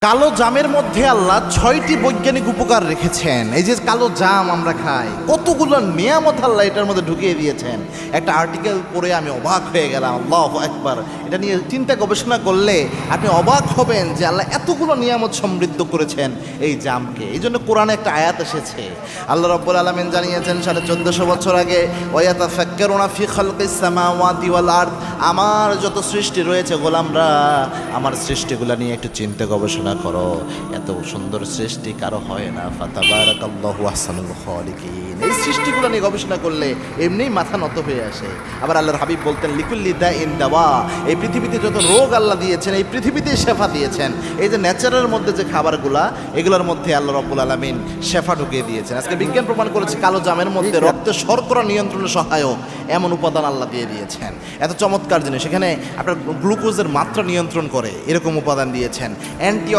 কালো জামের মধ্যে আল্লাহ 6টি বৈজ্ঞানিক উপকার রেখেছেন। এই যে কালো জাম আমরা খাই, কতগুলো নিয়ামত আল্লাহ এটার মধ্যে ঢুকিয়ে দিয়েছেন। একটা আর্টিকেল পড়ে আমি অবাক হয়ে গেলাম, আল্লাহু আকবার। এটা নিয়ে চিন্তা গবেষণা করলে আপনি অবাক হবেন যে আল্লাহ এতগুলো নিয়ামত সমৃদ্ধ করেছেন এই জামকে। এই জন্য কোরআনে একটা আয়াত এসেছে, আল্লাহ রাব্বুল আলামিন জানিয়েছেন 1450 বছর আগে, ওয়ায়াতাফাক্কারুনা ফি খালকিস সামাওয়াতি ওয়াল আরদ, আমার যত সৃষ্টি রয়েছে গোলামরা, আমার সৃষ্টিগুলো নিয়ে একটু চিন্তা গবেষণা করো। এত সুন্দর সৃষ্টি কারো হয় না। ফাতাবারাকাল্লাহু আহসানুল খালিকিন। এই সৃষ্টিগুলো নিয়ে গবেষণা করলে এমনিই মাথা নত হয়ে আসে। আবার আল্লাহর হাবিব বলতেন, লিকুল্লি দাইন দাওয়া, এই পৃথিবীতে যত রোগ আল্লাহ দিয়েছেন এই পৃথিবীতেই শেফা দিয়েছেন। এই যে ন্যাচারের মধ্যে যে খাবারগুলা, এগুলোর মধ্যে আল্লাহ রাব্বুল আলামিন শেফা ঢুকিয়ে দিয়েছেন। আজকে বিজ্ঞান প্রমাণ করেছে কালো জামের মধ্যে রক্তের শর্করা নিয়ন্ত্রণে সহায়ক এমন উপাদান আল্লাহ দিয়ে দিয়েছেন। এত চমৎকার জিনিস। এখানে আপনার গ্লুকোজের মাত্রা নিয়ন্ত্রণ করে এরকম উপাদান দিয়েছেন। অ্যান্টি